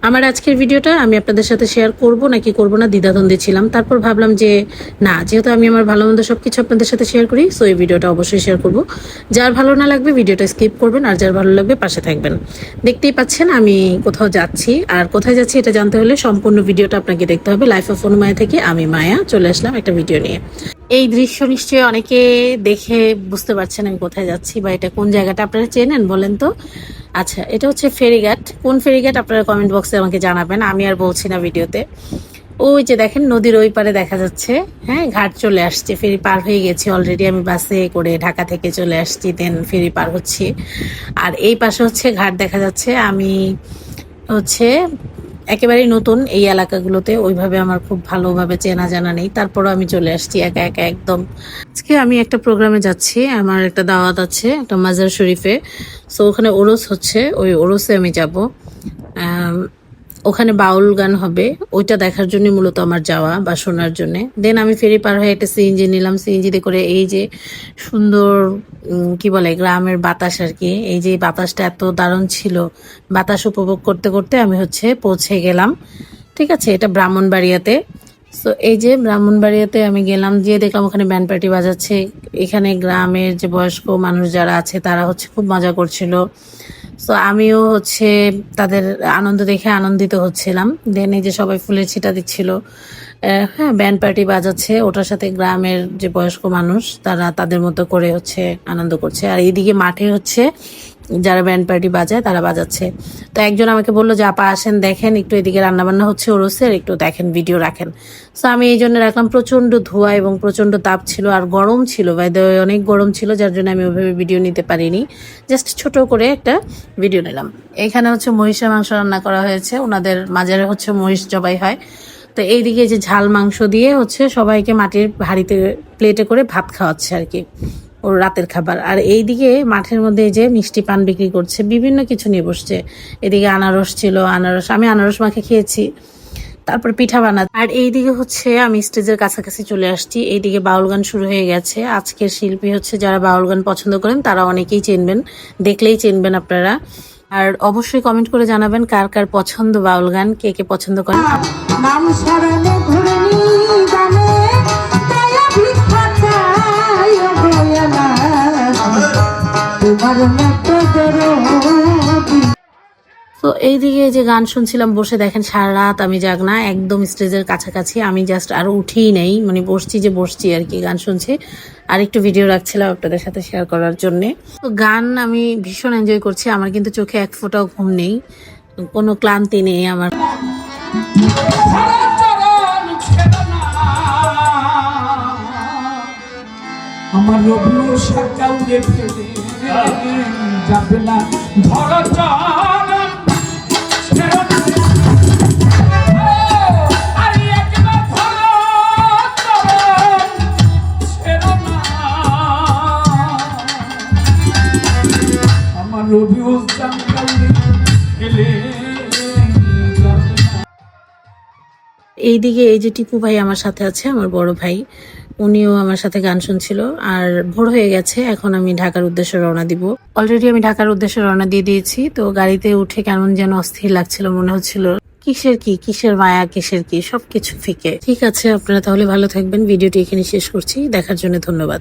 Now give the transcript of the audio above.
আমার আজকের ভিডিওটা আমি আপনাদের সাথে শেয়ার করব নাকি করব না দ্বিধাদ্বন্দ্বে ছিলাম। তারপর ভাবলাম যে না, যেহেতু আমি আমার ভালো মন্দ সবকিছু আপনাদের সাথে শেয়ার করি, সো এই ভিডিওটা অবশ্যই শেয়ার করব। যার ভালো না লাগবে ভিডিওটা স্কিপ করবেন, আর যার ভালো লাগবে পাশে থাকবেন। দেখতেই পাচ্ছেন আমি কোথাও যাচ্ছি, আর কোথায় যাচ্ছি এটা জানতে হলে সম্পূর্ণ ভিডিওটা আপনাকে দেখতে হবে। লাইফ অফ অনুমায়া থেকে আমি মায়া চলে আসলাম একটা ভিডিও নিয়ে। এই দৃশ্য নিশ্চয়ই অনেকে দেখে বুঝতে পারছেন আমি কোথায় যাচ্ছি বা এটা কোন জায়গাটা। আপনারা চেনেন বলেন তো? আচ্ছা, এটা হচ্ছে ফেরিঘাট। কোন ফেরিঘাট আপনারা কমেন্ট বক্সে আমাকে জানাবেন, আমি আর বলছি না ভিডিওতে। ওই যে দেখেন নদীর ওই পারে দেখা যাচ্ছে, হ্যাঁ ঘাট চলে আসছে, ফেরি পার হয়ে গেছে অলরেডি। আমি বাসে করে ঢাকা থেকে চলে আসছি, দেন ফেরি পার হচ্ছি। আর এই পাশে হচ্ছে ঘাট দেখা যাচ্ছে। আমি হচ্ছে একেবারেই নতুন এই এলাকাগুলোতে, ওইভাবে আমার খুব ভালোভাবে চেনা জানা নেই। তারপরও আমি চলে আসছি একা একা একদম। আজকে আমি একটা প্রোগ্রামে যাচ্ছি, আমার একটা দাওয়াত আছে একটা মাজার শরীফে। সো ওখানে ওরস হচ্ছে, ওই ওরসে আমি যাব। ওখানে বাউল গান হবে, ওইটা দেখার জন্য মূলত আমার যাওয়া বা শোনার জন্য। দেন আমি ফেরি পার হয়ে একটা সিএনজি নিলাম, সিএনজিতে করে এই যে সুন্দর কি বলে গ্রামের বাতাস আর কি। এই যে বাতাসটা এত দারুণ ছিল, বাতাস উপভোগ করতে করতে আমি হচ্ছে পৌঁছে গেলাম। ঠিক আছে, এটা ব্রাহ্মণবাড়িয়াতে। সো এই যে ব্রাহ্মণবাড়িয়াতে আমি গেলাম, গিয়ে দেখলাম ওখানে ব্যান্ড পার্টি বাজাচ্ছে। এখানে গ্রামের যে বয়স্ক মানুষ যারা আছে তারা হচ্ছে খুব মজা করছিল। সো আমিও হচ্ছে তাদের আনন্দ দেখে আনন্দিত হচ্ছিলাম। দেন এই যে সবাই ফুলের ছিটা দিচ্ছিল, হ্যাঁ ব্যান্ড পার্টি বাজাচ্ছে, ওটার সাথে গ্রামের যে বয়স্ক মানুষ তারা তাদের মতো করে হচ্ছে আনন্দ করছে। আর এইদিকে মাঠে হচ্ছে যারা ব্যান্ড পার্টি বাজায় তারা বাজাচ্ছে। তো একজন আমাকে বললো যে আপা আসেন দেখেন একটু, এদিকে রান্নাবান্না হচ্ছে ওরসের, একটু দেখেন ভিডিও রাখেন। সো আমি এই জন্য রাখলাম। প্রচন্ড ধোঁয়া এবং প্রচন্ড তাপ ছিল আর গরম ছিল, অনেক গরম ছিল, যার জন্য আমি ওইভাবে ভিডিও নিতে পারিনি। জাস্ট ছোট করে একটা ভিডিও নিলাম। এখানে হচ্ছে মহিষের মাংস রান্না করা হয়েছে, ওনাদের মাজারে হচ্ছে মহিষ জবাই হয়। তো এইদিকে যে ঝাল মাংস দিয়ে হচ্ছে সবাইকে মাটির হাঁড়িতে প্লেটে করে ভাত খাওয়াচ্ছে আর কি, ওর রাতের খাবার। আর এইদিকে মাঠের মধ্যে যে মিষ্টি পান বিক্রি করছে, বিভিন্ন কিছু নিয়ে বসছে। এদিকে আনারস ছিল, আনারস আমি আনারস মাখে খেয়েছি। তারপর পিঠা বানা। আর এইদিকে হচ্ছে আমি স্টেজের কাছাকাছি চলে আসছি। এইদিকে বাউল গান শুরু হয়ে গেছে। আজকের শিল্পী হচ্ছে যারা বাউল গান পছন্দ করেন তারা অনেকেই চিনবেন, দেখলেই চিনবেন আপনারা। আর অবশ্যই কমেন্ট করে জানাবেন কার কার পছন্দ বাউল গান, কে কে পছন্দ করেন। নাম শরণে ঘুরনি গানে দয়া ভিক্ষা চাই গয়না তোমার মতো দরদি। তো এইদিকে যে গান শুনছিলাম বসে, দেখেন সারা রাত আমি জাগনা, একদম স্টেজের কাছাকাছি। আমি জাস্ট আরো উঠিই নেই, মানে বসছি আর কি, গান শুনছি আর একটু ভিডিও রাখছিলাম আপনাদের সাথে শেয়ার করার জন্য। তো গান আমি ভীষণ এনজয় করছি। আমার কিন্তু চোখে এক ফোঁটাও ঘুম নেই, কোনো ক্লান্তি নেই আমার। আমার যাবে না ধরা এইদিকে এই যে টিপু ভাই আমার সাথে আছে, আমার বড় ভাই, উনিও আমার সাথে গান শুনছিল। আর ভোর হয়ে গেছে, এখন আমি ঢাকার উদ্দেশ্যে রওনা দিব। অলরেডি আমি ঢাকার উদ্দেশ্যে রওনা দিয়ে দিয়েছি। তো গাড়িতে উঠে কেমন যেন অস্থির লাগছিল, মনে হচ্ছিল কিসের মায়া, কিসের কি, সবকিছু ফিকে। ঠিক আছে, আপনারা তাহলে ভালো থাকবেন। ভিডিওটি এখানে শেষ করছি, দেখার জন্য ধন্যবাদ।